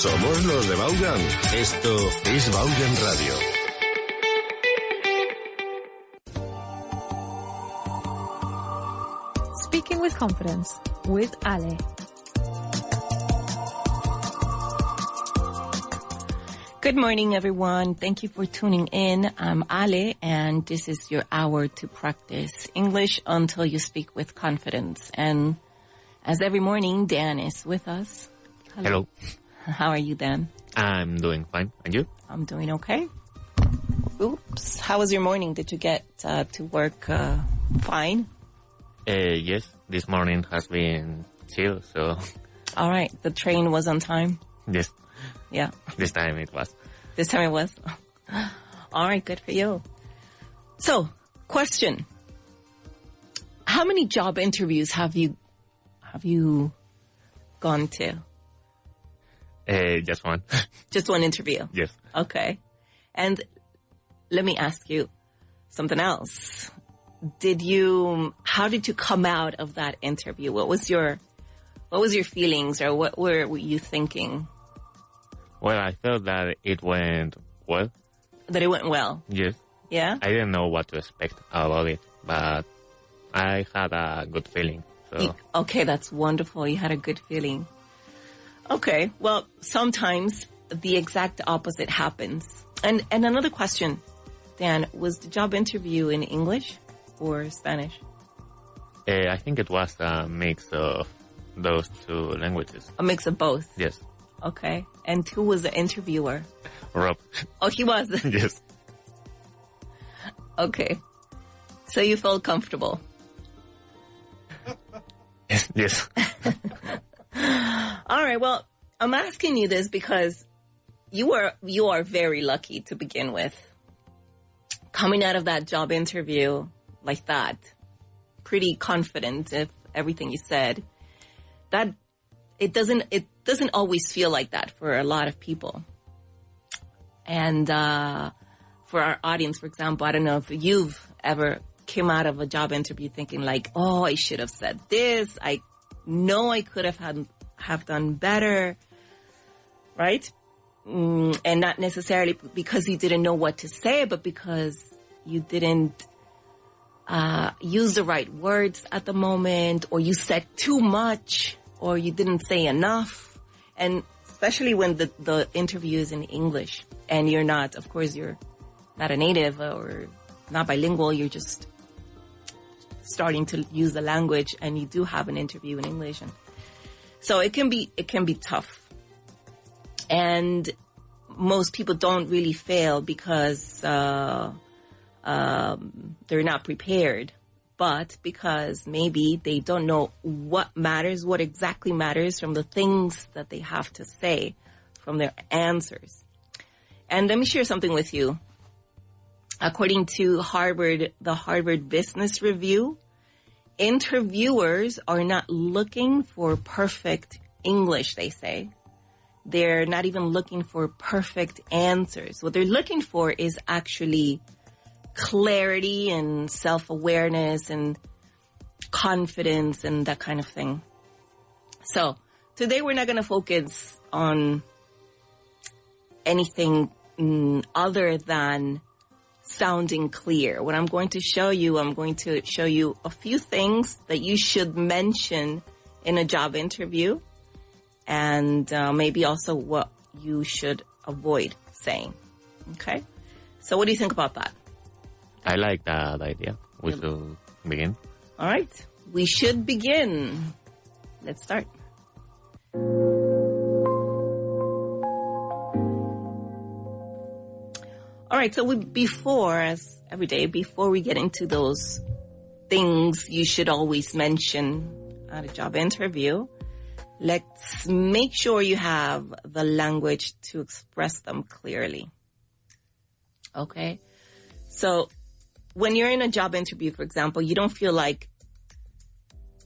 Somos los de Vaughan. Esto es Vaughan Radio. Speaking with Confidence with Ale. Good morning, everyone. Thank you for tuning in. I'm Ale, and this is your hour to practice English until you speak with confidence. And as every morning, Dan is with us. Hello. How are you, Dan? I'm doing fine. And you? I'm doing okay. Oops. How was your morning? Did you get to work fine? Yes. This morning has been chill, so... All right. The train was on time? Yes. Yeah. This time it was. This time it was? All right. Good for you. So, question. How many job interviews have you gone to? Just one. Just one interview? Yes. Okay. And let me ask you something else. How did you come out of that interview? What was your feelings, or what were you thinking? Well, I felt that it went well. That it went well? Yes. Yeah? I didn't know what to expect about it, but I had a good feeling. So. Okay, that's wonderful. You had a good feeling. Okay, well, sometimes the exact opposite happens. And another question, Dan, was the job interview in English or Spanish? I think it was a mix of those two languages. A mix of both? Yes. Okay. And who was the interviewer? Rob. Oh, he was? Yes. Okay. So you felt comfortable? Yes. All right. Well, I'm asking you this because you are very lucky to begin with. Coming out of that job interview like that, pretty confident if everything you said, that it doesn't always feel like that for a lot of people. And for our audience, for example, I don't know if you've ever came out of a job interview thinking like, oh, I should have said this. I know I could have done better, right? And not necessarily because you didn't know what to say, but because you didn't use the right words at the moment, or you said too much, or you didn't say enough. And especially when the interview is in English and you're not a native or not bilingual, you're just starting to use the language and you do have an interview in English. And so it can be tough. And most people don't really fail because they're not prepared, but because maybe they don't know what exactly matters from the things that they have to say from their answers. And let me share something with you. According to the Harvard Business Review, interviewers are not looking for perfect English, they say. They're not even looking for perfect answers. What they're looking for is actually clarity and self-awareness and confidence and that kind of thing. So today we're not going to focus on anything other than sounding clear. What I'm going to show you a few things that you should mention in a job interview, and maybe also what you should avoid saying. Okay? So what do you think about that? I like that idea. We should begin. All right. We should begin. Let's start. All right. So as every day, before we get into those things you should always mention at a job interview, let's make sure you have the language to express them clearly. Okay? So when you're in a job interview, for example, you don't feel like,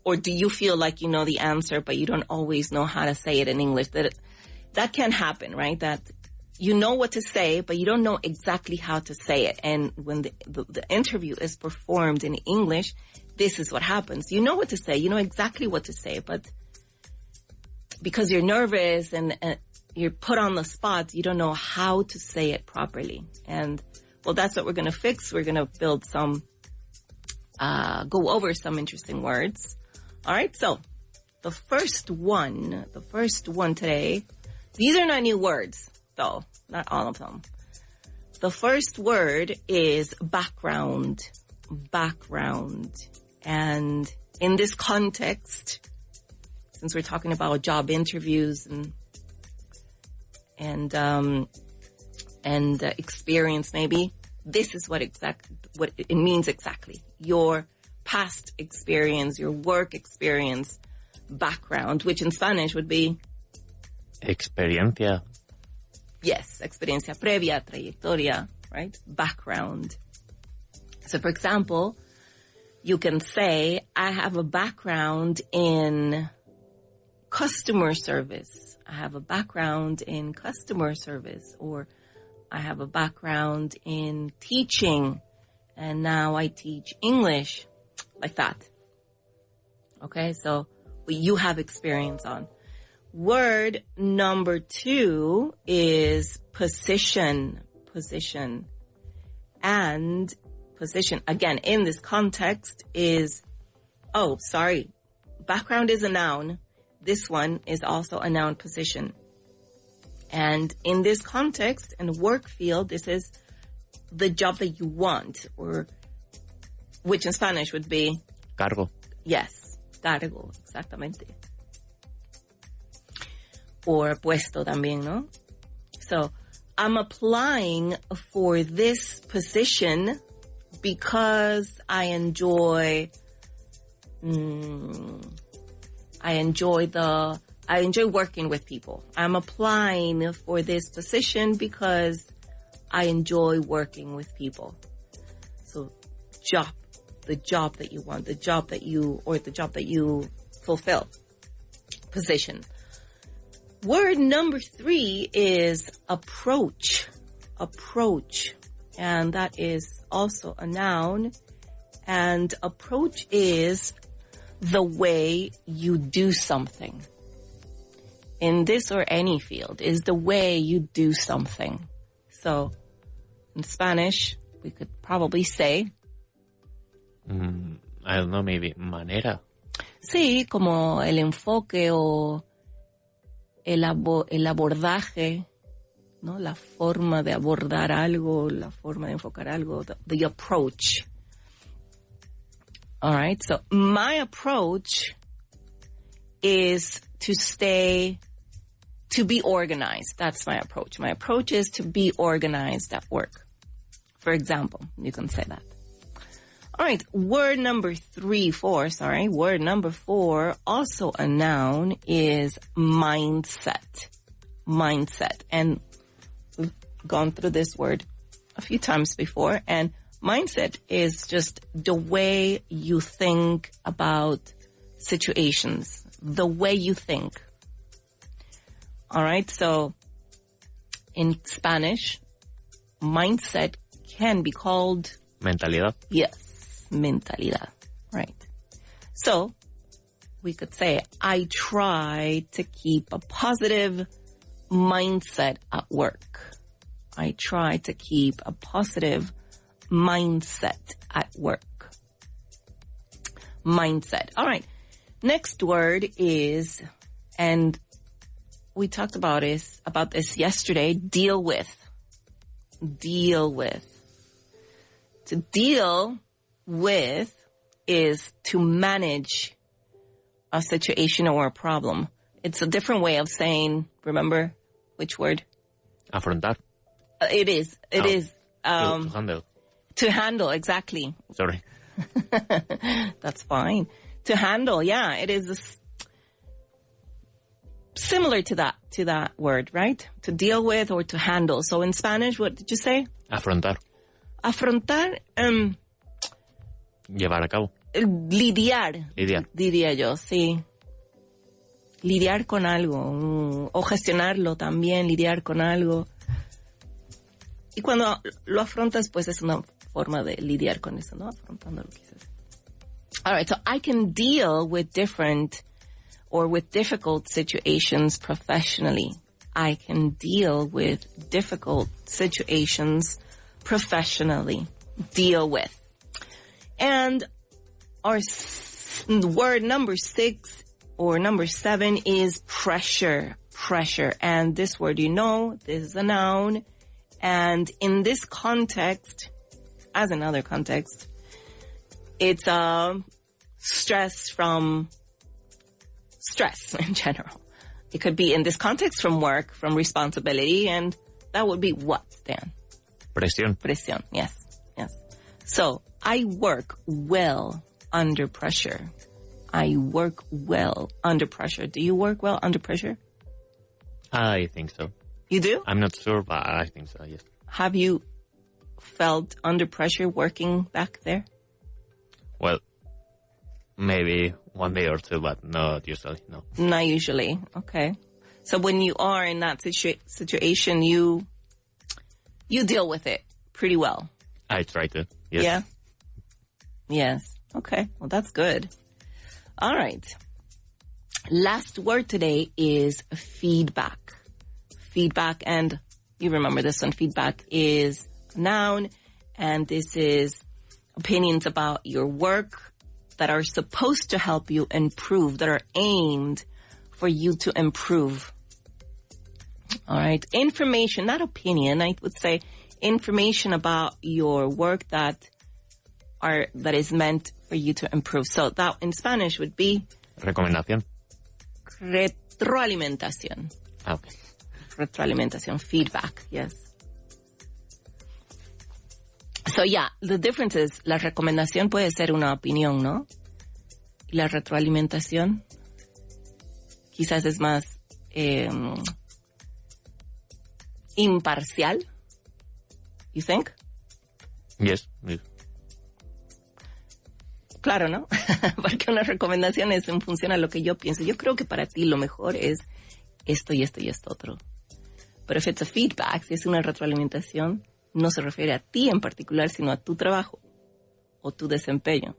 or do you feel like you know the answer, but you don't always know how to say it in English? That can happen, right? That you know what to say, but you don't know exactly how to say it. And when the interview is performed in English, this is what happens. You know what to say. You know exactly what to say, but because you're nervous and you're put on the spot. You don't know how to say it properly. And, well, that's what we're going to fix. We're going to build some, go over some interesting words. All right. So the first one today, these are not new words, though. Not all of them. The first word is background. Background. And in this context, since we're talking about job interviews and experience, maybe this is what it means exactly. Your past experience, your work experience, background, which in Spanish would be experiencia. Yes, experiencia previa, trayectoria, right? Background. So, for example, you can say, I have a background in customer service. I have a background in customer service. Or I have a background in teaching, and now I teach English. Like that. Okay, so you have experience on. Word number 2 is position. Position. And position, again, in this context is, background is a noun. This one is also a noun, position. And in this context, in the work field, this is the job that you want, or which in Spanish would be Cargo. Yes, cargo, exactamente. Or puesto también, ¿no? So, I'm applying for this position because I enjoy working with people. I'm applying for this position because I enjoy working with people. So, the job that you want, the job that you fulfill. Position. Word number 3 is approach. Approach. And that is also a noun. And approach is the way you do something. In this or any field, is the way you do something. So, in Spanish, we could probably say, I don't know, maybe manera. Sí, como el enfoque o el abordaje, ¿no? La forma de abordar algo, la forma de enfocar algo, the approach. All right, so my approach is to be organized. That's my approach. My approach is to be organized at work. For example, you can say that. All right, word number 4, also a noun, is mindset. Mindset. And we've gone through this word a few times before. And mindset is just the way you think about situations, the way you think. All right, so in Spanish, mindset can be called Mentalidad. Yes. Mentalidad, right? So we could say, I try to keep a positive mindset at work. I try to keep a positive mindset at work. Mindset. All right. Next word is, and we talked about this yesterday, deal with. Deal with. To deal with is to manage a situation or a problem. It's a different way of saying, remember which word? Afrontar. It is. To handle. To handle, exactly. Sorry. That's fine. To handle, yeah, it is similar to that word, right? To deal with or to handle. So in Spanish, what did you say? Afrontar. Afrontar, llevar a cabo. Lidiar. Diría yo, sí. Lidiar con algo. O gestionarlo también, lidiar con algo. Y cuando lo afrontas, pues es una forma de lidiar con eso, ¿no? Afrontándolo quizás. All right, so I can deal with different or with difficult situations professionally. I can deal with difficult situations professionally. Deal with. And our word number 6 or number 7 is pressure. Pressure. And this word, this is a noun. And in this context, as in other context, it's stress from stress in general. It could be in this context from work, from responsibility, and that would be what, Dan? Presión. Presión, yes. So, I work well under pressure. I work well under pressure. Do you work well under pressure? I think so. You do? I'm not sure, but I think so, yes. Have you felt under pressure working back there? Well, maybe one day or two, but not usually, no. Not usually. Okay. So when you are in that situation, you deal with it pretty well. I try to, yes. Yeah? Yes. Okay. Well, that's good. All right. Last word today is feedback. Feedback, and you remember this one. Feedback is a noun, and this is opinions about your work that are supposed to help you improve, that are aimed for you to improve. All right. Information, not opinion. I would say information about your work that is meant for you to improve. So that in Spanish would be Recomendación. Retroalimentación. Okay. Retroalimentación, feedback, yes. So yeah, the difference is, la recomendación puede ser una opinión, ¿no? Y la retroalimentación quizás es más imparcial. You think? Yes. Claro, ¿no? Porque una recomendación es en función a lo que yo pienso. Yo creo que para ti lo mejor es esto y esto y esto otro. Pero if it's a feedback, si es una retroalimentación, no se refiere a ti en particular, sino a tu trabajo o tu desempeño.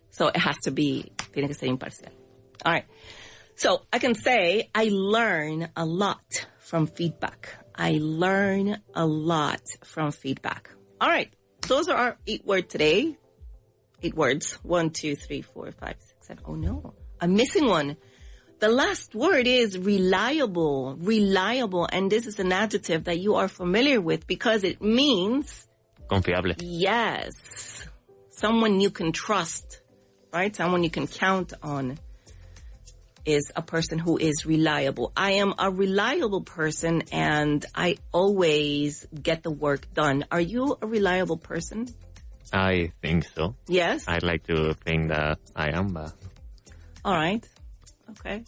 So it has to be, tiene que ser imparcial. All right. So I can say I learn a lot from feedback. I learn a lot from feedback. All right. Those are our 8 words today. 8 words. 1, 2, 3, 4, 5, 6, 7. Oh no, I'm missing one. The last word is reliable. Reliable. And this is an adjective that you are familiar with because it means... Confiable. Yes. Someone you can trust, right? Someone you can count on is a person who is reliable. I am a reliable person and I always get the work done. Are you a reliable person? I think so. Yes? I'd like to think that I am, but... All right. Okay.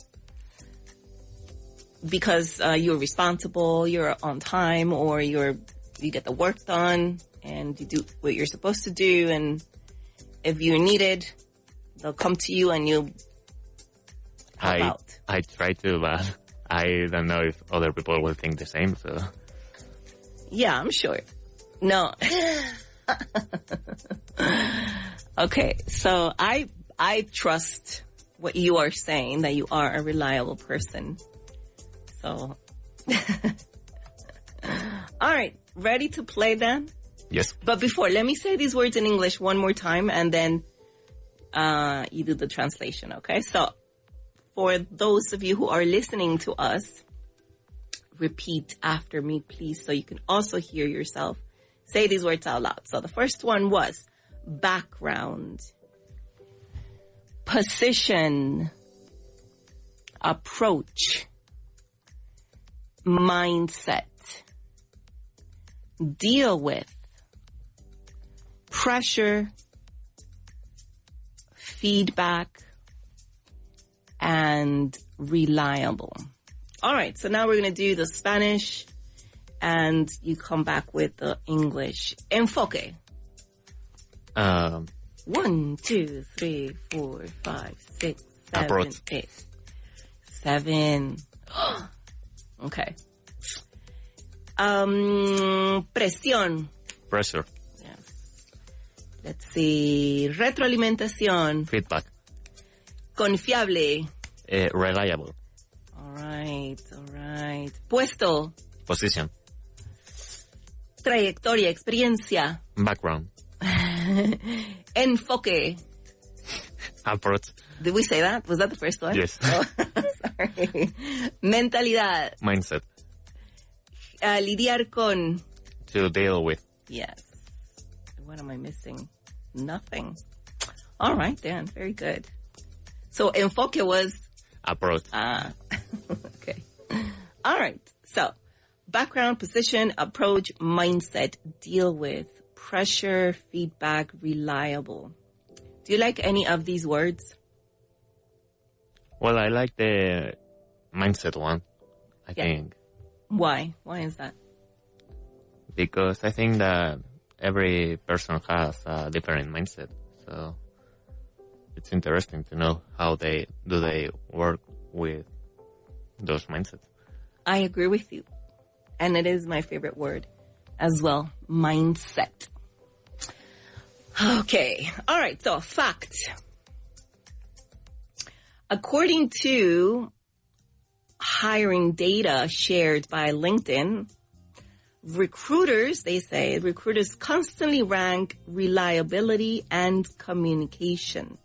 Because you're responsible, you're on time, or you get the work done, and you do what you're supposed to do, and if you're needed, they'll come to you and you help out. I try to, but I don't know if other people will think the same, so... Yeah, I'm sure. No. Okay, so I trust what you are saying, that you are a reliable person. So, all right, ready to play then? Yes. But before, let me say these words in English one more time, and then you do the translation, okay? So, for those of you who are listening to us, repeat after me, please, so you can also hear yourself say these words out loud. So the first one was background, position, approach, mindset, deal with, pressure, feedback, and reliable. All right, so now we're going to do the Spanish, and you come back with the English. Enfoque. 1, 2, 3, 4, 5, 6, 7, Approach. 8, 7. Okay. Presión. Pressure. Yes. Let's see. Retroalimentación. Feedback. Confiable. Reliable. All right. right. Puesto, Position. trayectoria, experiencia, Background. enfoque. Approach. Did we say that? Was that the first one? Yes. Oh, sorry. Mentalidad. Mindset. Lidiar con. To deal with. Yes. What am I missing? Nothing. All right, Dan. Very good. So enfoque was... Approach. Okay. All right. So background, position, approach, mindset, deal with, pressure, feedback, reliable. Do you like any of these words? Well, I like the mindset one, I think. Why? Why is that? Because I think that every person has a different mindset. So it's interesting to know how they work with those mindsets. I agree with you. And it is my favorite word as well. Mindset. Okay. All right. So fact. According to hiring data shared by LinkedIn, recruiters constantly rank reliability and communication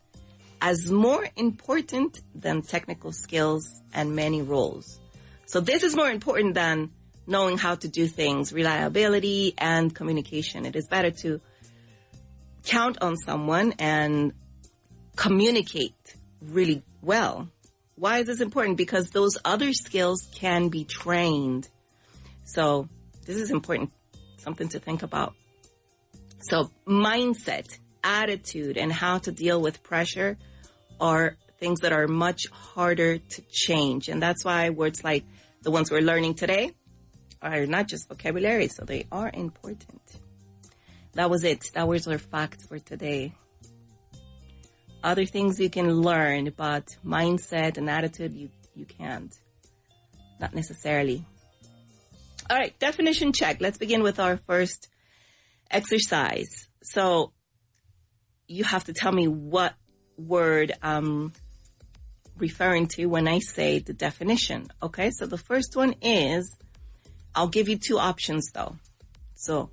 as more important than technical skills and many roles. So this is more important than knowing how to do things, reliability and communication. It is better to count on someone and communicate really well. Why is this important? Because those other skills can be trained. So this is important, something to think about. So mindset, attitude, and how to deal with pressure are things that are much harder to change. And that's why words like the ones we're learning today are not just vocabulary, so they are important. That was it. That was our fact for today. Other things you can learn, but mindset and attitude, you can't. Not necessarily. All right, definition check. Let's begin with our first exercise. So you have to tell me what word I'm referring to when I say the definition. Okay, so the first one is, I'll give you two options though. So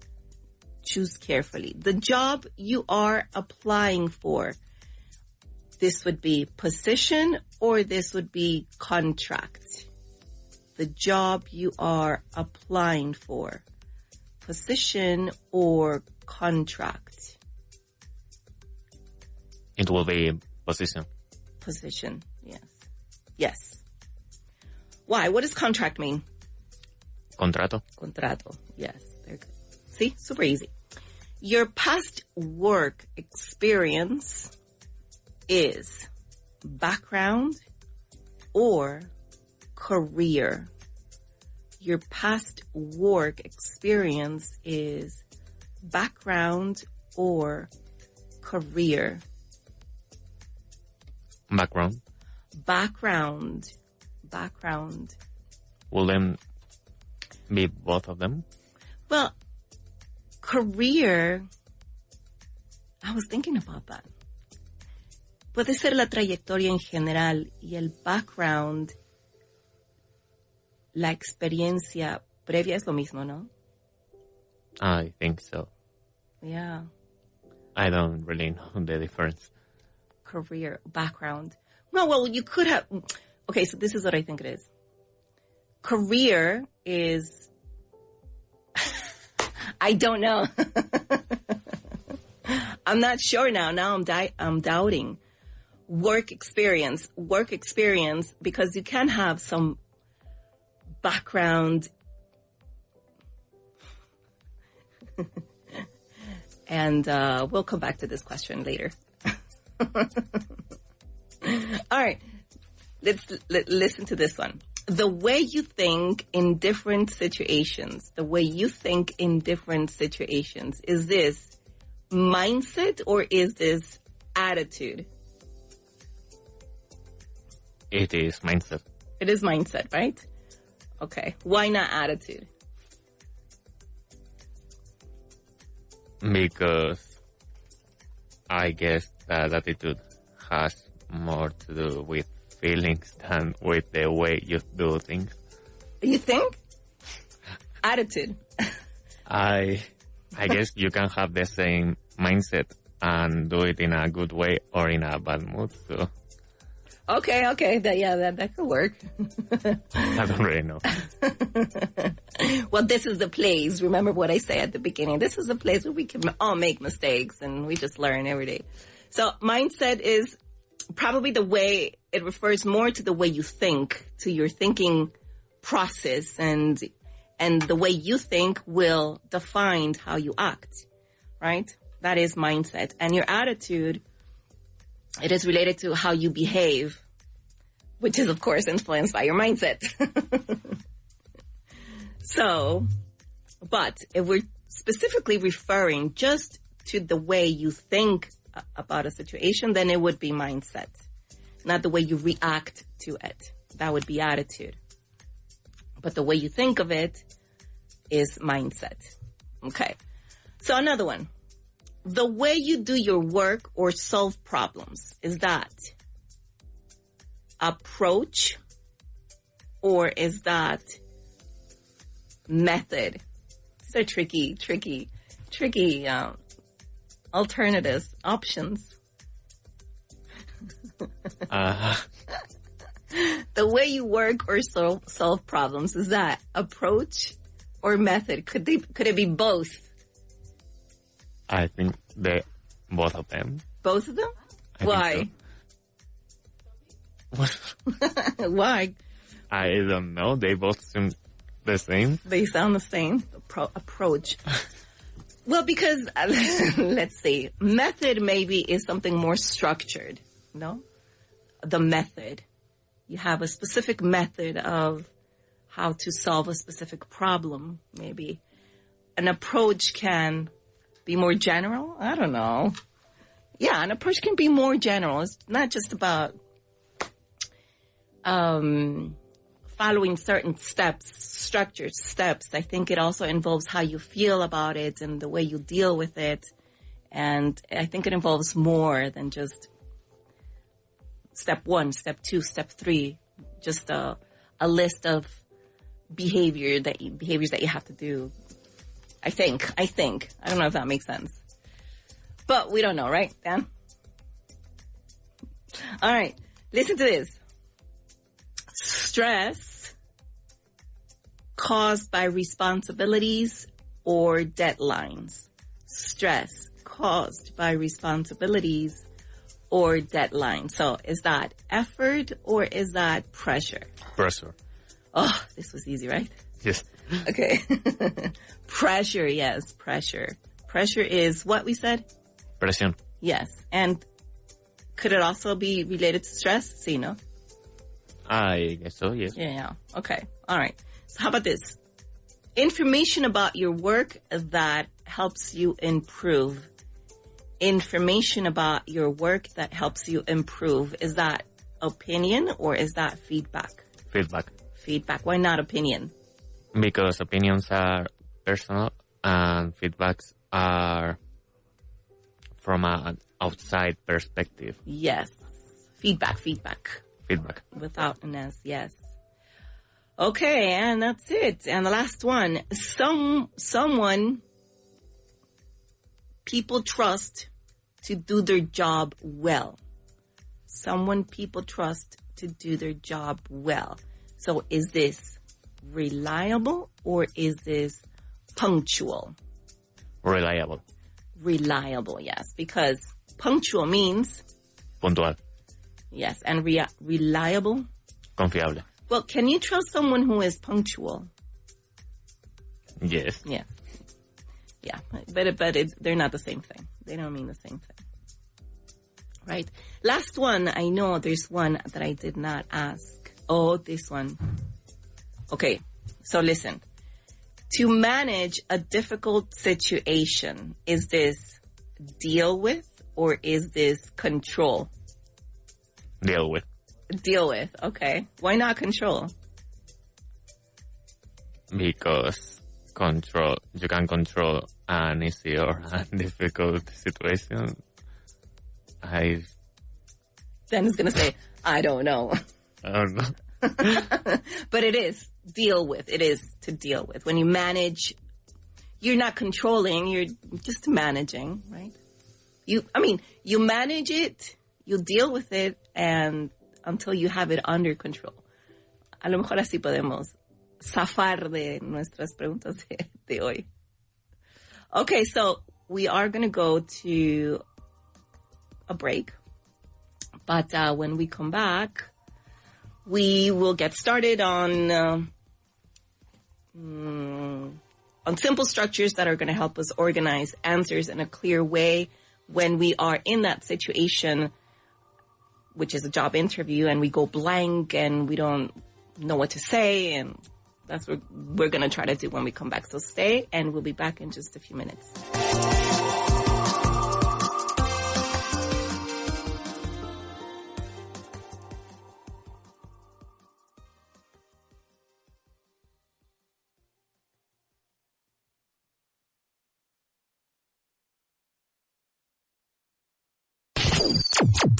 choose carefully. The job you are applying for. This would be position or this would be contract. The job you are applying for. Position or contract. It will be position. Position, yes. Yes. Why? What does contract mean? Contrato. Contrato, yes. Very good. See? Super easy. Your past work experience is background or career. Your past work experience is background or career. Background. Background. Will them be both of them? Well, career, I was thinking about that. Puede ser la trayectoria en general y el background, la experiencia previa es lo mismo, ¿no? I think so. Yeah. I don't really know the difference. Career, background. No, well, you could have... Okay, so this is what I think it is. Career is... I don't know. I'm not sure now. Now I'm doubting. Work experience, because you can have some background and we'll come back to this question later. All right, let's listen to this one. The way you think in different situations, is this mindset or is this attitude? It is mindset. It is mindset, right? Okay. Why not attitude? Because I guess that attitude has more to do with feelings than with the way you do things. You think? Attitude. I guess you can have the same mindset and do it in a good way or in a bad mood. So Okay. That could work. I don't really know. Well, this is the place. Remember what I say at the beginning. This is the place where we can all make mistakes and we just learn every day. So mindset is probably the way, it refers more to the way you think, to your thinking process, and the way you think will define how you act, right? That is mindset. And your attitude, it is related to how you behave, which is, of course, influenced by your mindset. So, but if we're specifically referring just to the way you think about a situation, then it would be mindset, not the way you react to it. That would be attitude. But the way you think of it is mindset. Okay. So another one. The way you do your work or solve problems, is that approach or is that method? These are tricky alternatives, options. The way you work or solve problems, is that approach or method? Could it be both? I think both of them. Both of them? I Why? So. Why? I don't know. They both seem the same. They sound the same. Approach. Well, because, let's see, method maybe is something more structured, no? The method. You have a specific method of how to solve a specific problem, maybe. An approach can be more general. I don't know. Yeah, an approach can be more general. It's not just about following certain steps, structured steps. I think it also involves how you feel about it and the way you deal with it. And I think it involves more than just step 1, step 2, step 3, just a list of behaviors that you have to do. I think. I don't know if that makes sense. But we don't know, right, Dan? All right. Listen to this. Stress caused by responsibilities or deadlines. Stress caused by responsibilities or deadlines. So is that effort or is that pressure? Pressure. Oh, this was easy, right? Yes. Okay. Pressure, yes, pressure. Pressure is what we said? Presión. Yes. And could it also be related to stress? Sí, no? I guess so, yes. Yeah. Okay. All right. So how about this? Information about your work that helps you improve. Information about your work that helps you improve. Is that opinion or is that feedback? Feedback. Feedback. Why not opinion? Because opinions are personal and feedbacks are from an outside perspective. Yes. Feedback. Feedback. Without an S, yes. Okay, and that's it. And the last one. Someone people trust to do their job well. Someone people trust to do their job well. So is this reliable or is this punctual? Reliable. Reliable, yes. Because punctual means... Puntual. Yes, and reliable? Confiable. Well, can you trust someone who is punctual? Yes. Yes. Yeah, but they're not the same thing. They don't mean the same thing. Right? Last one, I know there's one that I did not ask. Oh, this one. Okay, so listen. To manage a difficult situation, is this deal with or is this control? Deal with. Deal with, okay. Why not control? Because you can control an easy or a difficult situation. Then it's going to say, I don't know. Oh, no. But it is deal with. It is to deal with. When you manage, you're not controlling, you're just managing, right? You manage it, you deal with it, and until you have it under control. A lo mejor así podemos zafar de nuestras preguntas de hoy. Okay, so we are going to go to a break. But when we come back, we will get started on simple structures that are going to help us organize answers in a clear way when we are in that situation, which is a job interview, and we go blank and we don't know what to say, and that's what we're going to try to do when we come back. So stay, and we'll be back in just a few minutes.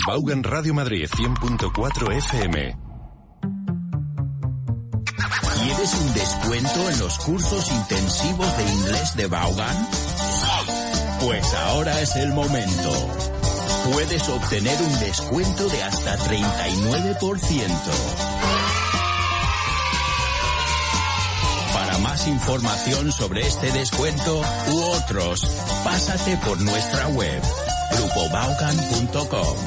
Vaughan Radio Madrid 100.4 FM. ¿Quieres un descuento en los cursos intensivos de inglés de Vaughan? Pues ahora es el momento. Puedes obtener un descuento de hasta 39%. Para más información sobre este descuento u otros, pásate por nuestra web grupovaughan.com.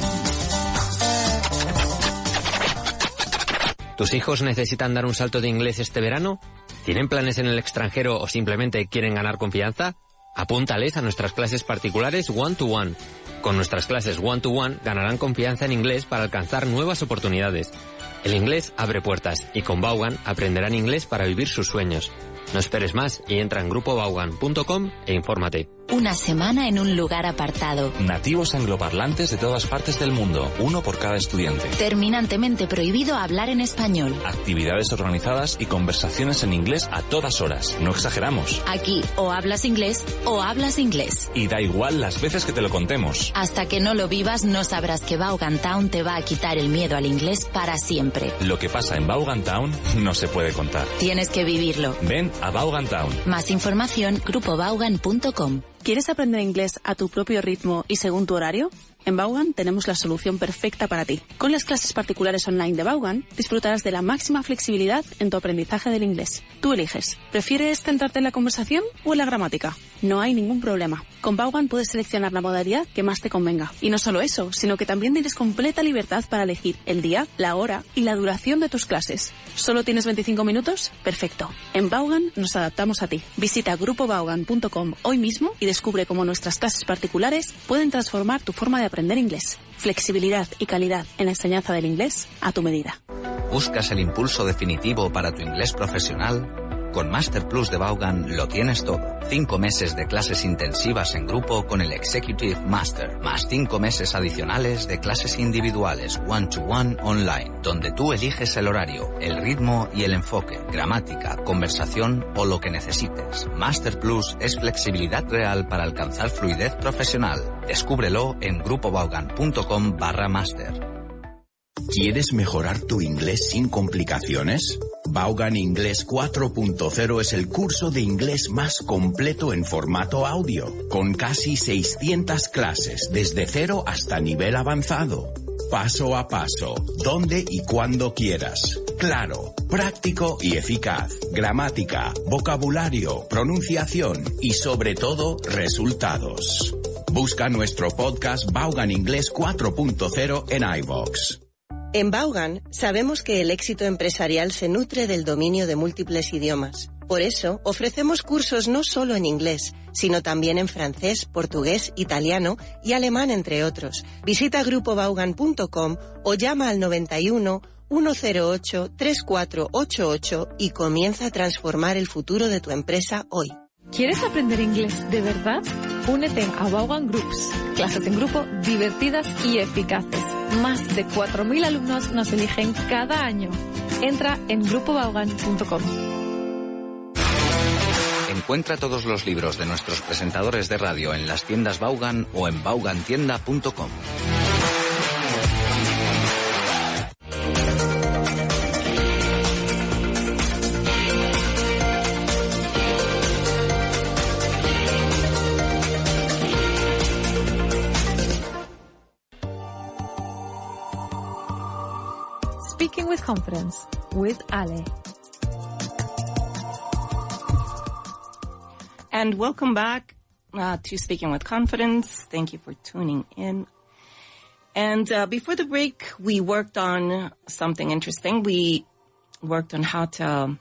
¿Tus hijos necesitan dar un salto de inglés este verano? ¿Tienen planes en el extranjero o simplemente quieren ganar confianza? Apúntales a nuestras clases particulares One-to-One. Con nuestras clases One-to-One ganarán confianza en inglés para alcanzar nuevas oportunidades. El inglés abre puertas y con Vaughan aprenderán inglés para vivir sus sueños. No esperes más y entra en grupovaughan.com e infórmate. Una semana en un lugar apartado. Nativos angloparlantes de todas partes del mundo, uno por cada estudiante. Terminantemente prohibido hablar en español. Actividades organizadas y conversaciones en inglés a todas horas. No exageramos. Aquí o hablas inglés o hablas inglés. Y da igual las veces que te lo contemos. Hasta que no lo vivas no sabrás que Vaughan Town te va a quitar el miedo al inglés para siempre. Lo que pasa en Vaughan Town no se puede contar. Tienes que vivirlo. Ven a Vaughan Town. Más información grupovaughan.com. ¿Quieres aprender inglés a tu propio ritmo y según tu horario? En Vaughan tenemos la solución perfecta para ti. Con las clases particulares online de Vaughan, disfrutarás de la máxima flexibilidad en tu aprendizaje del inglés. Tú eliges. ¿Prefieres centrarte en la conversación o en la gramática? No hay ningún problema. Con Vaughan puedes seleccionar la modalidad que más te convenga. Y no solo eso, sino que también tienes completa libertad para elegir el día, la hora y la duración de tus clases. ¿Solo tienes 25 minutos? Perfecto. En Vaughan nos adaptamos a ti. Visita grupovaughan.com hoy mismo y descubre cómo nuestras clases particulares pueden transformar tu forma de aprender inglés. Flexibilidad y calidad en la enseñanza del inglés a tu medida. ¿Buscas el impulso definitivo para tu inglés profesional? Con Master Plus de Vaughan lo tienes todo. 5 meses de clases intensivas en grupo con el Executive Master, más 5 meses adicionales de clases individuales One-to-One online, donde tú eliges el horario, el ritmo y el enfoque, gramática, conversación o lo que necesites. Master Plus es flexibilidad real para alcanzar fluidez profesional. Descúbrelo en grupovaughan.com/master. ¿Quieres mejorar tu inglés sin complicaciones? Vaughan Inglés 4.0 es el curso de inglés más completo en formato audio, con casi 600 clases desde cero hasta nivel avanzado. Paso a paso, donde y cuando quieras. Claro, práctico y eficaz. Gramática, vocabulario, pronunciación y sobre todo, resultados. Busca nuestro podcast Vaughan Inglés 4.0 en iVoox. En Vaughan sabemos que el éxito empresarial se nutre del dominio de múltiples idiomas. Por eso, ofrecemos cursos no solo en inglés, sino también en francés, portugués, italiano y alemán, entre otros. Visita grupovaughan.com o llama al 91 108 3488 y comienza a transformar el futuro de tu empresa hoy. ¿Quieres aprender inglés de verdad? Únete a Vaughan Groups, clases en grupo divertidas y eficaces. Más de 4.000 alumnos nos eligen cada año. Entra en grupovaughan.com. Encuentra todos los libros de nuestros presentadores de radio en las tiendas Vaughan o en vaughantienda.com. with Confidence with Ale. And welcome back to Speaking with Confidence. Thank you for tuning in. And before the break, we worked on something interesting. We worked on how to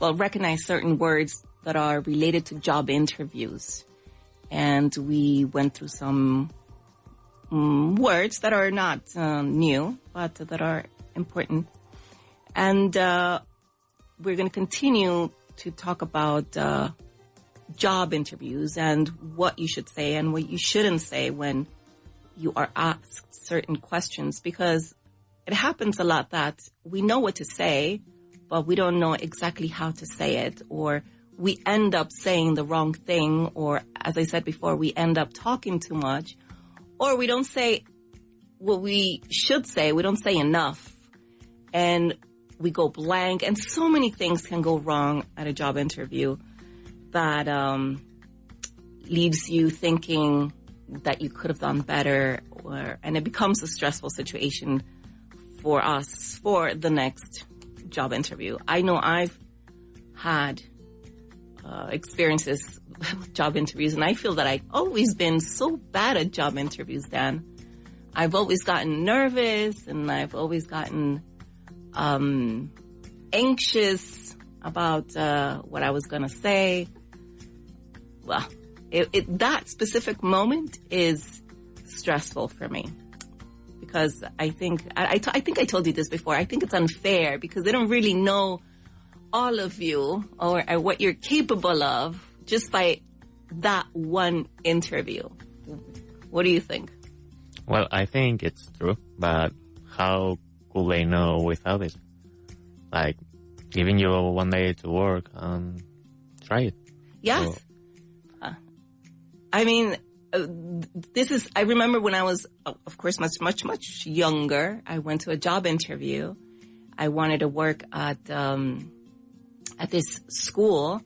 recognize certain words that are related to job interviews. And we went through some words that are not new, but that are important. And we're going to continue to talk about job interviews and what you should say and what you shouldn't say when you are asked certain questions, because it happens a lot that we know what to say, but we don't know exactly how to say it, or we end up saying the wrong thing, or as I said before, we end up talking too much, or we don't say what we should say. We don't say enough, and we go blank, and so many things can go wrong at a job interview that leaves you thinking that you could have done better, and it becomes a stressful situation for us for the next job interview. I know I've had experiences with job interviews, and I feel that I've always been so bad at job interviews, Dan. I've always gotten nervous, and I've always gotten anxious about what I was going to say. Well, that specific moment is stressful for me, because I think I told you this before. I think it's unfair because they don't really know all of you or what you're capable of just by that one interview. What do you think? Well, I think it's true, but how could they know without it? Like, giving you 1 day to work and try it. Yes. So, I mean, I remember when I was, of course, much younger, I went to a job interview. I wanted to work at this school,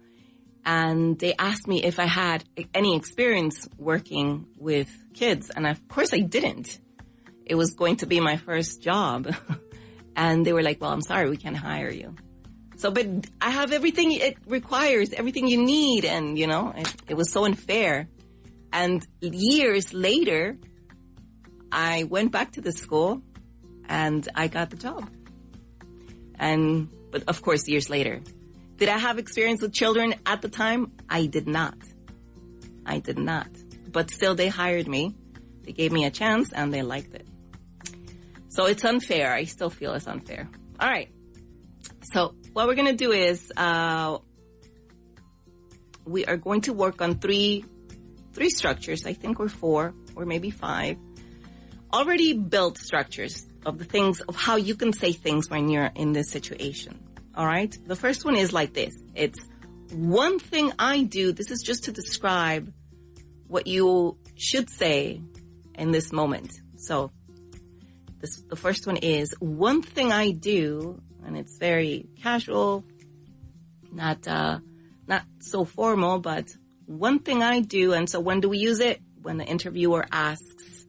and they asked me if I had any experience working with kids. And of course I didn't. It was going to be my first job. And they were like, well, I'm sorry, we can't hire you. So, but I have everything it requires, everything you need. And, you know, it was so unfair. And years later, I went back to the school and I got the job. But of course, years later. Did I have experience with children at the time? I did not. But still, they hired me. They gave me a chance and they liked it. So it's unfair. I still feel it's unfair. All right. So what we're going to do is we are going to work on three structures, I think, or 4, or maybe 5, already built structures of how you can say things when you're in this situation. All right. The first one is like this. It's one thing I do. This is just to describe what you should say in this moment. So the first one is one thing I do, and it's very casual, not so formal, but one thing I do. And so when do we use it? When the interviewer asks,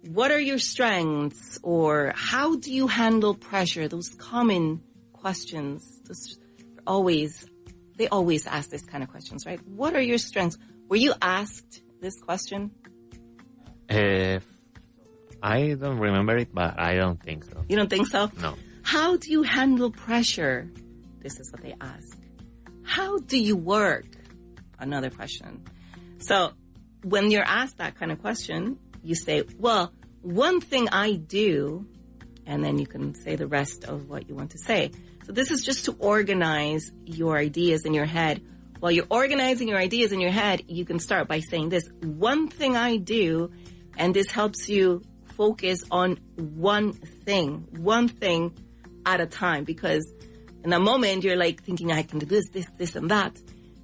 what are your strengths? Or how do you handle pressure? Those common questions. They always ask this kind of questions, right? What are your strengths? Were you asked this question? I don't remember it, but I don't think so. You don't think so? No. How do you handle pressure? This is what they ask. How do you work? Another question. So when you're asked that kind of question, you say, well, one thing I do, and then you can say the rest of what you want to say. So this is just to organize your ideas in your head. While you're organizing your ideas in your head, you can start by saying this, one thing I do, and this helps you focus on one thing at a time, because in a moment you're like thinking, I can do this, and that.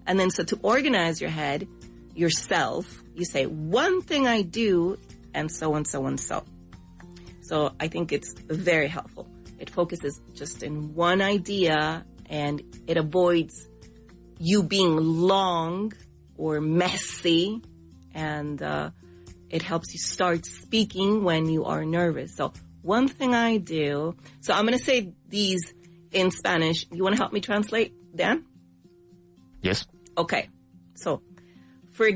And then so to organize your head, yourself, you say one thing I do, and so and so and so. So I think it's very helpful. It focuses just in one idea, and it avoids you being long or messy, and It helps you start speaking when you are nervous. So one thing I do, so I'm going to say these in Spanish. You want to help me translate, Dan? Yes. Okay. So for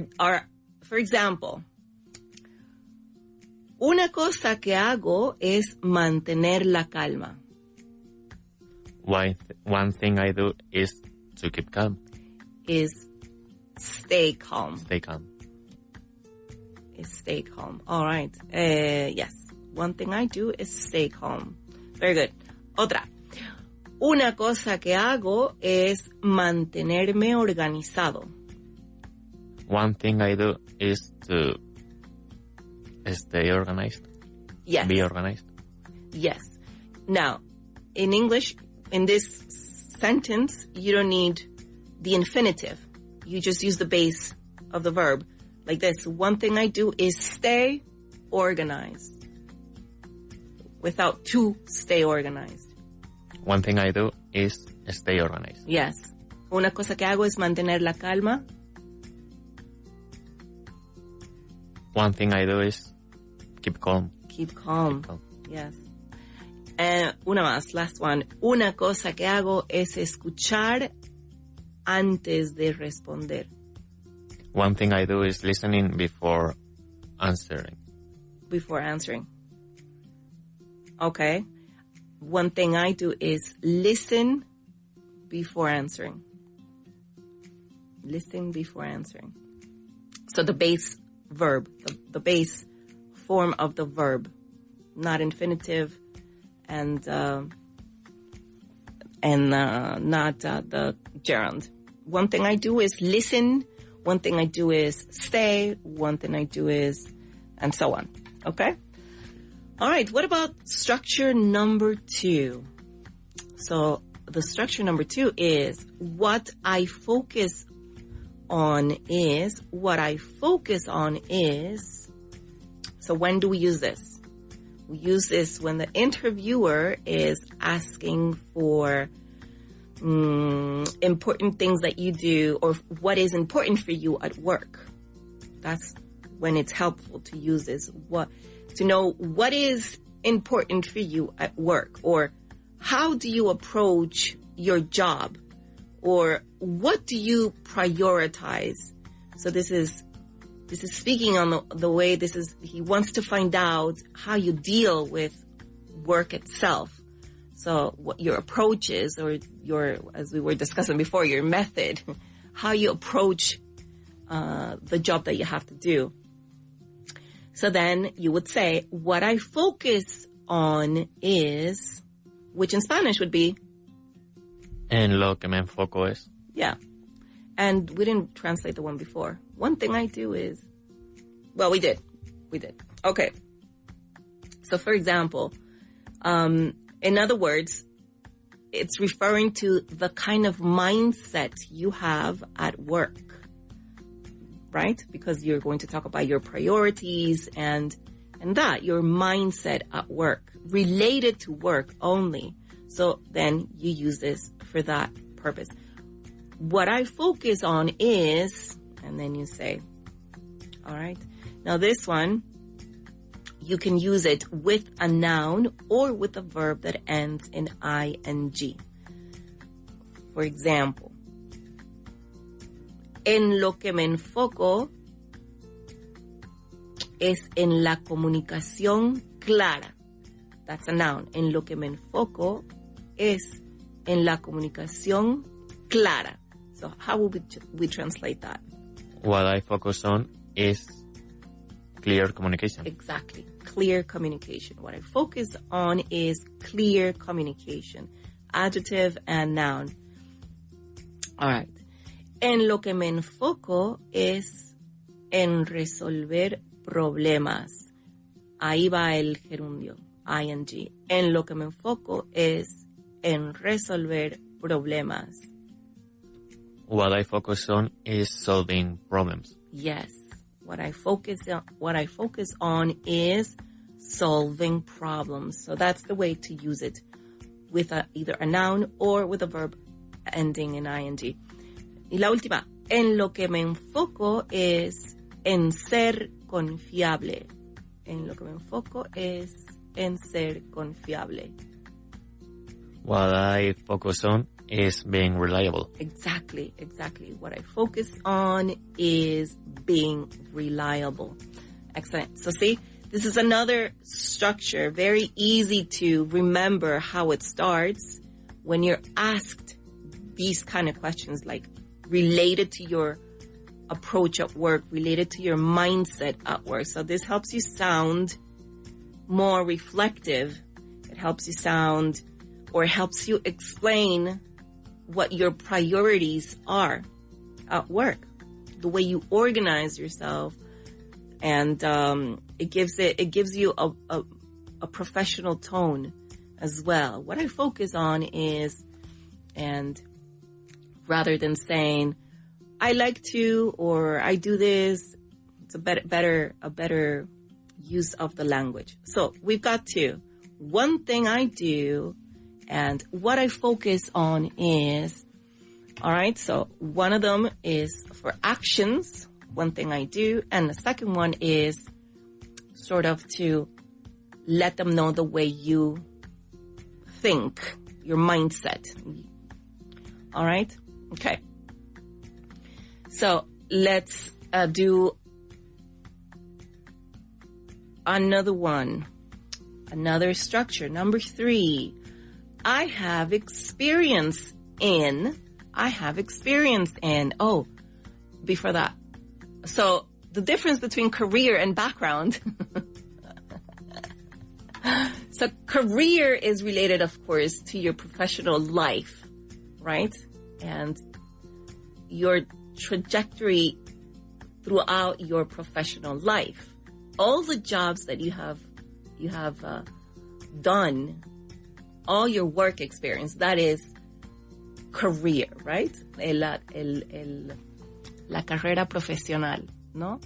example, una cosa que hago es mantener la calma. One thing I do is to keep calm. Is stay calm. Stay calm. Is stay calm. All right. Yes. One thing I do is stay calm. Very good. Otra. Una cosa que hago es mantenerme organizado. One thing I do is to stay organized. Yes. Be organized. Yes. Now, in English, in this sentence, you don't need the infinitive. You just use the base of the verb. Like this. One thing I do is stay organized. Without to stay organized. One thing I do is stay organized. Yes. Una cosa que hago es mantener la calma. One thing I do is keep calm. Keep calm. Yes. Una más, last one. Una cosa que hago es escuchar antes de responder. One thing I do is listening before answering. Before answering. Okay. One thing I do is listen before answering. Listen before answering. So the base verb, the base form of the verb, not infinitive and not the gerund. One thing I do is listen. One thing I do is stay. One thing I do is, and so on. Okay? All right. What about structure number 2? So the structure number 2 is what I focus on is. So when do we use this? We use this when the interviewer is asking for important things that you do or what is important for you at work. That's when it's helpful to use this. To know what is important for you at work, or how do you approach your job, or what do you prioritize? So this is speaking on the way he wants to find out how you deal with work itself. So what your approach is, or as we were discussing before, your method, how you approach the job that you have to do. So then you would say, what I focus on is, which in Spanish would be, En lo que me enfoco es. Yeah. And we didn't translate the one before. One thing I do is, well, we did. Okay. So for example, in other words, it's referring to the kind of mindset you have at work, right? Because you're going to talk about your priorities and that, your mindset at work, related to work only. So then you use this for that purpose. What I focus on is, and then you say, all right. Now this one, you can use it with a noun or with a verb that ends in ing. For example, en lo que me enfoco es en la comunicación clara. That's a noun. En lo que me enfoco es en la comunicación clara. So how would we translate that? What I focus on is clear communication. Exactly. Clear communication. What I focus on is clear communication. Adjective and noun. All right. En lo que me enfoco es en resolver problemas. Ahí va el gerundio, ing. En lo que me enfoco es en resolver problemas. What I focus on is solving problems. Yes. What I focus on is solving problems. So that's the way to use it, with either a noun or with a verb ending in ing. Y la última, en lo que me enfoco es en ser confiable. En lo que me enfoco es en ser confiable. What I focus on is being reliable. Exactly. What I focus on is being reliable. Excellent. So see, this is another structure, very easy to remember how it starts when you're asked these kind of questions, like related to your approach at work, related to your mindset at work. So this helps you sound more reflective. It helps you sound, or helps you explain what your priorities are at work, the way you organize yourself, and it gives you a professional tone as well. What I focus on is, and rather than saying I like to or I do this, it's a better use of the language. So we've got two. One thing I do, and what I focus on is, all right, so one of them is for actions, one thing I do, and the second one is sort of to let them know the way you think, your mindset. All right? Okay. So let's do another one, another structure. Number 3, I have experience in, oh, before that. So the difference between career and background. So career is related, of course, to your professional life, right? And your trajectory throughout your professional life. All the jobs that you have done, all your work experience, that is career, right? La carrera profesional, ¿no?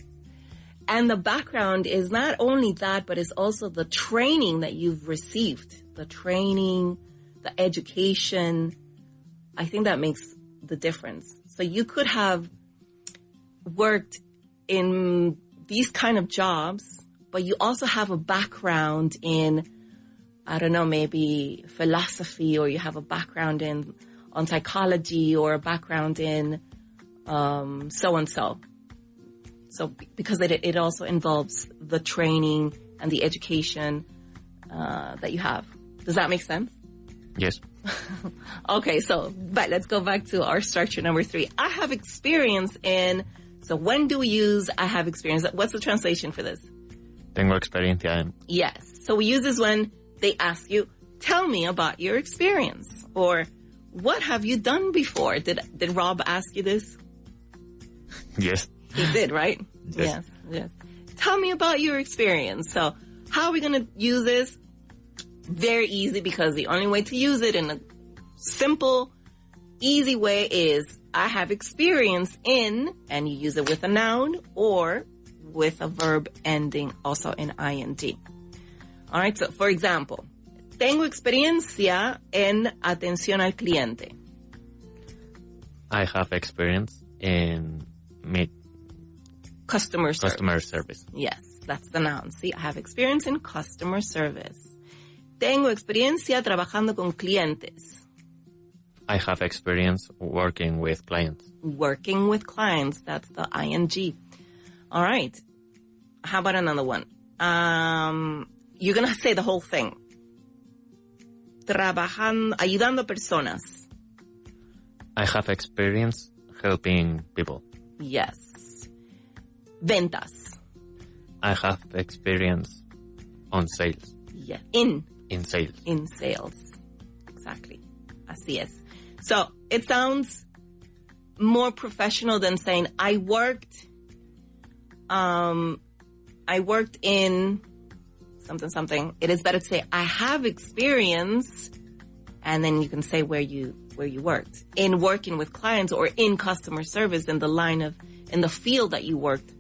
And the background is not only that, but it's also the training that you've received. The training, the education. I think that makes the difference. So you could have worked in these kind of jobs, but you also have a background in, I don't know, maybe philosophy, or you have a background on psychology, or a background in so-and-so. So because it also involves the training and the education that you have. Does that make sense? Yes. Okay, but let's go back to our structure number 3. I have experience in, so when do we use I have experience? What's the translation for this? Tengo experiencia en. Yes. So we use this when they ask you, tell me about your experience, or what have you done before? Did Rob ask you this? Yes. He did, right? Yes. Yes. Tell me about your experience. So how are we going to use this? Very easy, because the only way to use it in a simple, easy way is I have experience in, and you use it with a noun or with a verb ending also in ing. All right. So for example, tengo experiencia en atención al cliente. I have experience in customer service. Yes, that's the noun. See, I have experience in customer service. Tengo experiencia trabajando con clientes. I have experience working with clients. Working with clients, that's the ing. All right. How about another one? You're going to say the whole thing. Ayudando personas. I have experience helping people. Yes. Ventas. I have experience on sales. Yeah. In sales. In sales. Exactly. Así es. So it sounds more professional than saying I worked in something. It is better to say I have experience, and then you can say where you worked in working with clients, or in customer service, in the field that you worked.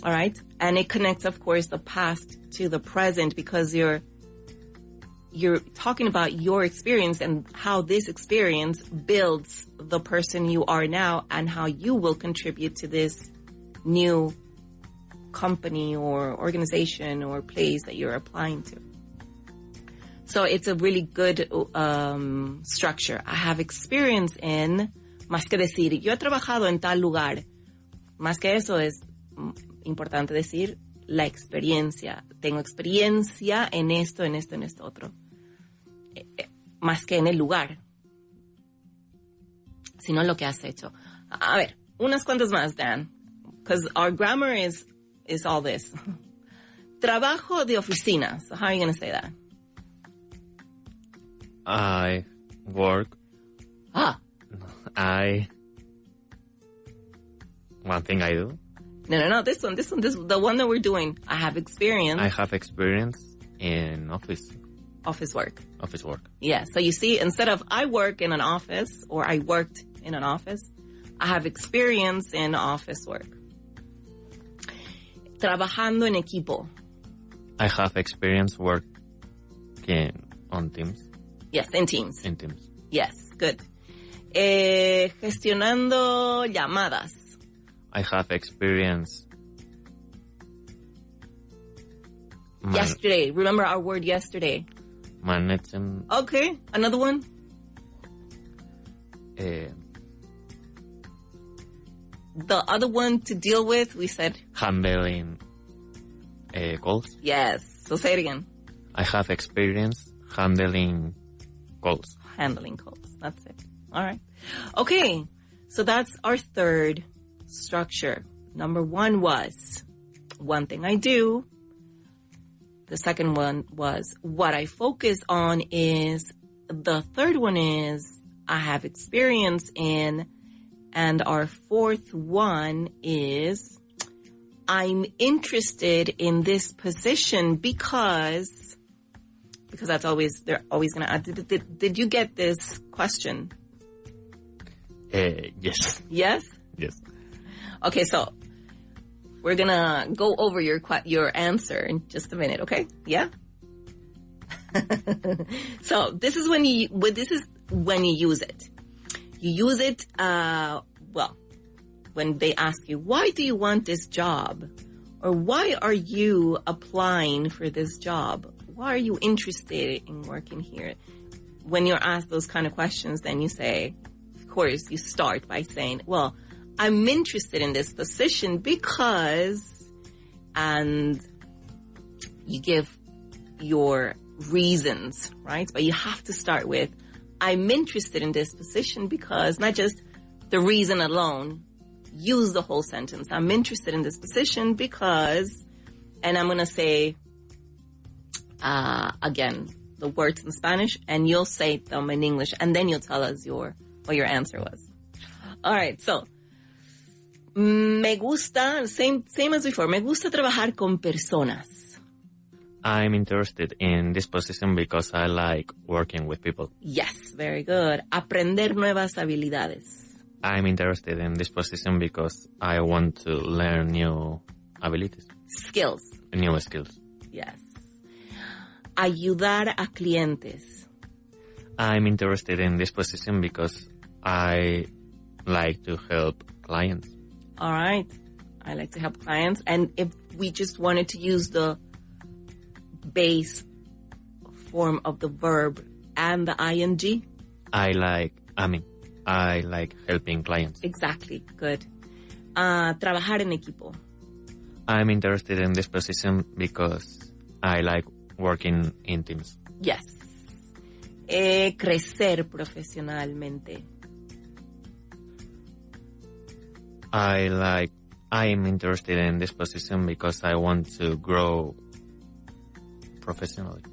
All right. And it connects, of course, the past to the present, because you're talking about your experience and how this experience builds the person you are now, and how you will contribute to this new company or organization or place that you're applying to. So it's a really good structure. I have experience in, más que decir, yo he trabajado en tal lugar. Más que eso es importante decir la experiencia. Tengo experiencia en esto, en esto, en esto otro. Más que en el lugar. Sino lo que has hecho. A ver, unas cuantas más, Dan. Because our grammar is all this. Trabajo de oficina. So how are you going to say that? I work. One thing I do. No. This one, the one that we're doing. I have experience. I have experience in office work. Yeah. So you see, instead of I work in an office or I worked in an office, I have experience in office work. Trabajando en equipo. I have experience working on teams. Yes, in teams. In teams. Yes, good. Gestionando llamadas. I have experience. Yesterday. Remember our word yesterday. Managing. Okay, another one. The other one to deal with, we said. Handling calls. Yes. So say it again. I have experience handling calls. Handling calls. That's it. All right. Okay. So that's our third structure. Number one was one thing I do. The second one was what I focus on is. The third one is I have experience in. And our fourth one is I'm interested in this position because that's always, they're always going to add. Did you get this question? Yes. Yes? Yes. Okay, so we're going to go over your answer in just a minute, okay? Yeah? So this is when you use it. You use it, when they ask you, why do you want this job? Or why are you applying for this job? Why are you interested in working here? When you're asked those kind of questions, then you say, of course, you start by saying, well, I'm interested in this position because, and you give your reasons, right? But you have to start with, I'm interested in this position because, not just the reason alone, use the whole sentence. I'm interested in this position because, and I'm going to say, again, the words in Spanish, and you'll say them in English, and then you'll tell us what your answer was. All right, so, me gusta, same as before, me gusta trabajar con personas. I'm interested in this position because I like working with people. Yes, very good. Aprender nuevas habilidades. I'm interested in this position because I want to learn new abilities. Skills. New skills. Yes. Ayudar a clientes. I'm interested in this position because I like to help clients. All right. I like to help clients. And if we just wanted to use the base form of the verb and the ing. I like helping clients. Exactly. Good. Trabajar en equipo. I'm interested in this position because I like working in teams. Yes. Crecer profesionalmente. I'm interested in this position because I want to grow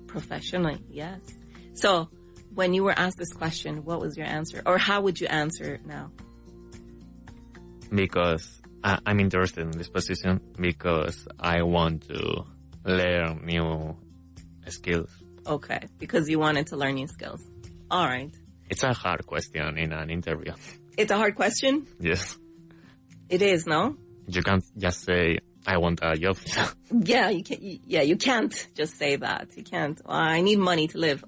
Professionally, yes. So, when you were asked this question, what was your answer? Or how would you answer it now? Because I'm interested in this position because I want to learn new skills. Okay, because you wanted to learn new skills. All right. It's a hard question in an interview. It's a hard question? Yes. It is, no? You can't just say, I want a job. Yeah, you can't just say that. You can't. Well, I need money to live.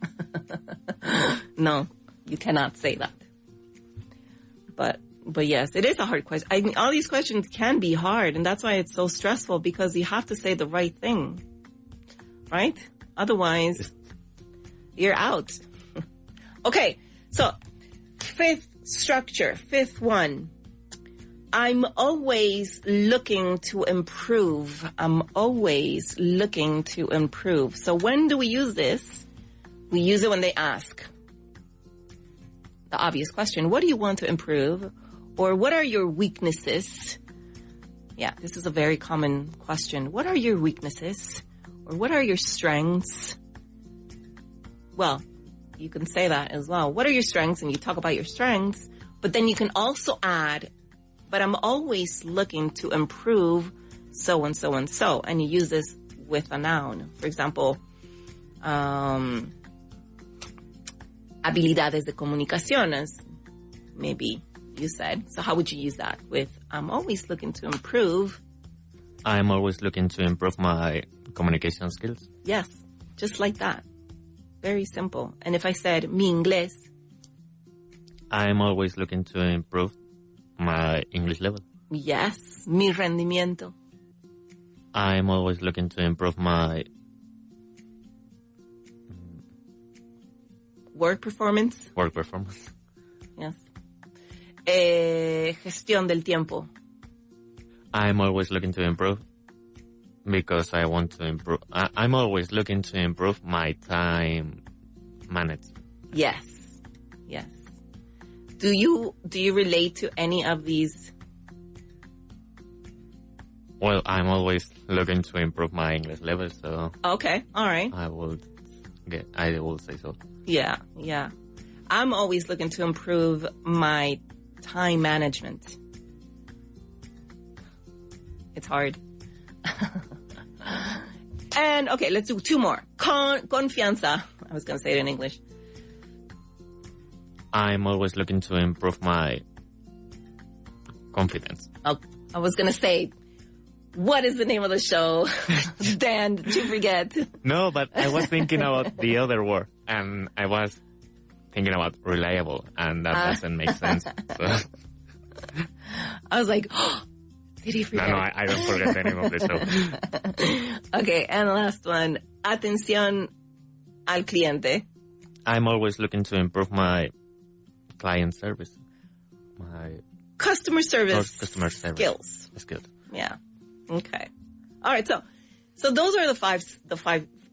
No, you cannot say that. But But yes, it is a hard question. I mean, all these questions can be hard, and that's why it's so stressful, because you have to say the right thing, right? Otherwise, you're out. Okay, so fifth one. I'm always looking to improve. I'm always looking to improve. So when do we use this? We use it when they ask the obvious question. What do you want to improve? Or what are your weaknesses? Yeah, this is a very common question. What are your weaknesses? Or what are your strengths? Well, you can say that as well. What are your strengths? And you talk about your strengths. But then you can also add, but I'm always looking to improve so and so and so. And you use this with a noun. For example, habilidades de comunicaciones, maybe you said. So how would you use that with I'm always looking to improve? I'm always looking to improve my communication skills. Yes, just like that. Very simple. And if I said mi inglés, I'm always looking to improve my English level. Yes, mi rendimiento. I'm always looking to improve my work performance. Work performance. Yes. Gestión del tiempo. I'm always looking to improve because I want to improve. I'm always looking to improve my time management. Yes. Yes. Do you relate to any of these? Well, I'm always looking to improve my English level, so okay, all right. I will say so. Yeah, yeah. I'm always looking to improve my time management. It's hard. And okay, let's do two more. Confianza. I was going to say it in English. I'm always looking to improve my confidence. Oh, I was going to say, what is the name of the show? Dan, did you forget? No, but I was thinking about the other word, and I was thinking about reliable, and that doesn't make sense. So. I was like, oh, did he forget? No, I don't forget the name of the show. Okay, and the last one, atención al cliente. I'm always looking to improve my client service, my customer service skills. Yeah. Okay. All right. So those are the five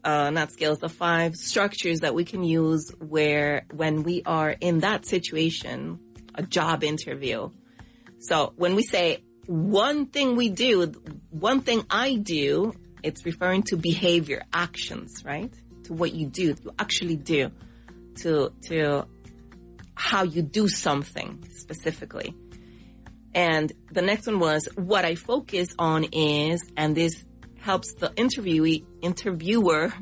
not skills, the five structures that we can use when we are in that situation, a job interview. So when we say one thing I do, it's referring to behavior, actions, right? To what you do, you actually do, to how you do something specifically. And the next one was what I focus on is, and this helps the interviewer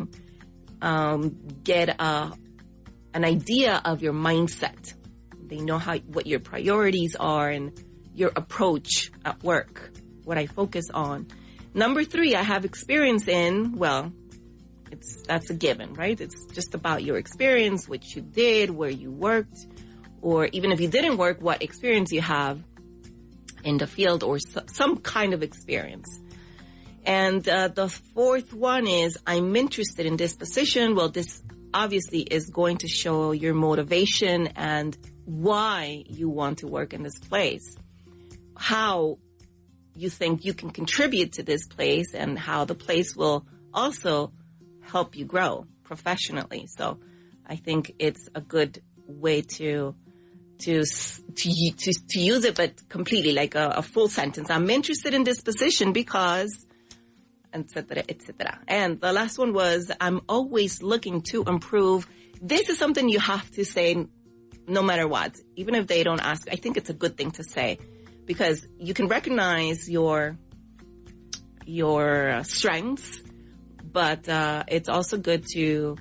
get an idea of your mindset. They know what your priorities are and your approach at work, what I focus on. Number 3, I have experience in, well, that's a given, right? It's just about your experience, what you did, where you worked, or even if you didn't work, what experience you have in the field or some kind of experience. And the fourth one is I'm interested in this position. Well, this obviously is going to show your motivation and why you want to work in this place, how you think you can contribute to this place, and how the place will also help you grow professionally. So I think it's a good way to use it, but completely like a full sentence. I'm interested in this position because, etc., etc. And the last one was I'm always looking to improve. This is something you have to say no matter what, even if they don't ask. I think it's a good thing to say because you can recognize your strengths, but it's also good to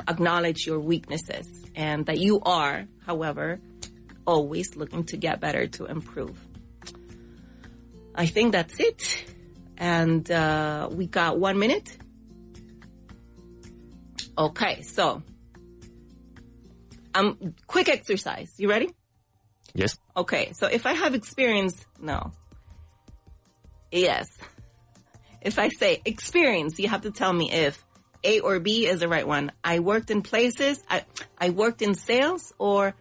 acknowledge your weaknesses, and that you are, however, always looking to get better, to improve. I think that's it. And we got 1 minute. Okay, so quick exercise. You ready? Yes. Okay, so if I have experience, no. Yes. If I say experience, you have to tell me if A or B is the right one. I worked in places, I worked in sales, or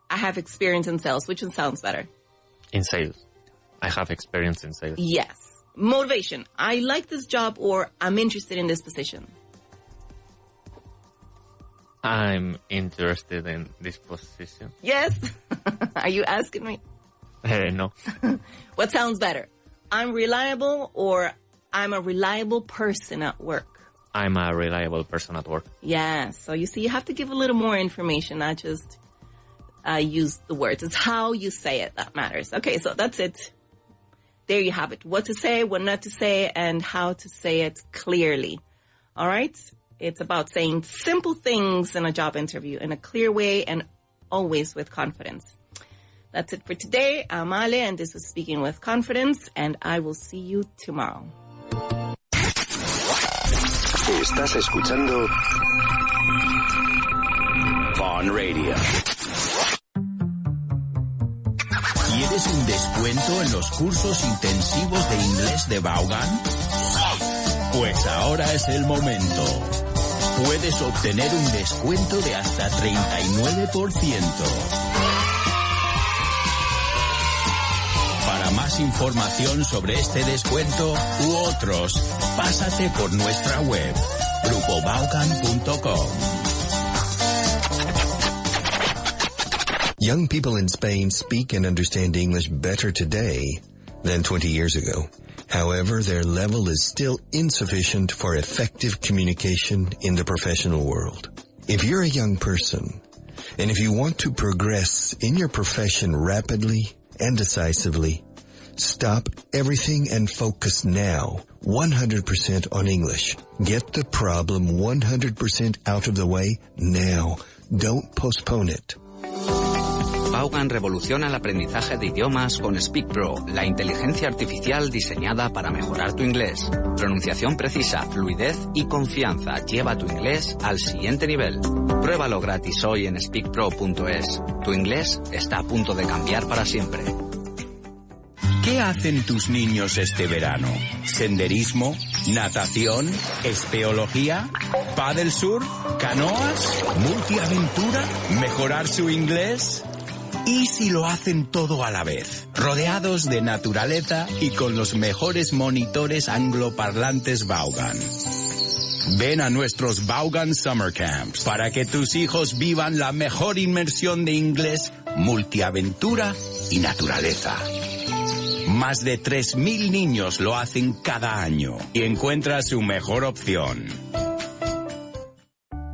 I have experience in sales. Which one sounds better? In sales. I have experience in sales. Yes. Motivation. I like this job, or I'm interested in this position. I'm interested in this position. Yes. Are you asking me? No. What sounds better? I'm reliable, or I'm a reliable person at work. I'm a reliable person at work. Yeah. So you see, you have to give a little more information, not just use the words. It's how you say it that matters. Okay, so that's it. There you have it. What to say, what not to say, and how to say it clearly. All right? It's about saying simple things in a job interview in a clear way and always with confidence. That's it for today. I'm Ale, and this was Speaking with Confidence, and I will see you tomorrow. Estás escuchando Vaughan Radio. ¿Quieres un descuento en los cursos intensivos de inglés de Vaughan? Pues ahora es el momento. Puedes obtener un descuento de hasta 39%. Para más información sobre este descuento u otros, pásate por nuestra web, grupovaughan.com. Young people in Spain speak and understand English better today than 20 years ago. However, their level is still insufficient for effective communication in the professional world. If you're a young person, and if you want to progress in your profession rapidly and decisively, stop everything and focus now 100% on English. Get the problem 100% out of the way now. Don't postpone it. Vaughan revoluciona el aprendizaje de idiomas con Speak Pro, la inteligencia artificial diseñada para mejorar tu inglés. Pronunciación precisa, fluidez y confianza lleva tu inglés al siguiente nivel. Pruébalo gratis hoy en speakpro.es. Tu inglés está a punto de cambiar para siempre. ¿Qué hacen tus niños este verano? ¿Senderismo? ¿Natación? ¿Espeología? ¿Paddle surf? ¿Canoas? ¿Multiaventura? ¿Mejorar su inglés? ¿Y si lo hacen todo a la vez? Rodeados de naturaleza y con los mejores monitores angloparlantes Vaughan. Ven a nuestros Vaughan Summer Camps para que tus hijos vivan la mejor inmersión de inglés, multiaventura y naturaleza. Más de 3.000 niños lo hacen cada año y encuentra su mejor opción.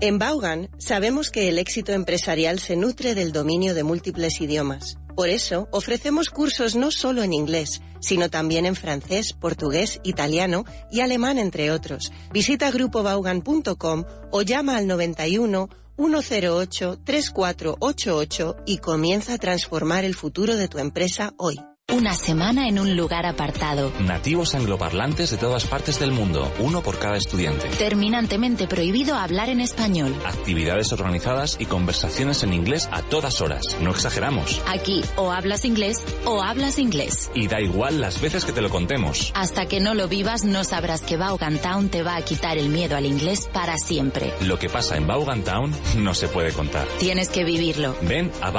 En Vaughan sabemos que el éxito empresarial se nutre del dominio de múltiples idiomas. Por eso, ofrecemos cursos no solo en inglés, sino también en francés, portugués, italiano y alemán, entre otros. Visita grupovaughan.com o llama al 91 108 3488 y comienza a transformar el futuro de tu empresa hoy. Una semana en un lugar apartado. Nativos angloparlantes de todas partes del mundo, uno por cada estudiante. Terminantemente prohibido hablar en español. Actividades organizadas y conversaciones en inglés a todas horas. No exageramos. Aquí o hablas inglés o hablas inglés. Y da igual las veces que te lo contemos. Hasta que no lo vivas no sabrás que Vaughan Town te va a quitar el miedo al inglés para siempre. Lo que pasa en Vaughan Town no se puede contar. Tienes que vivirlo. Ven a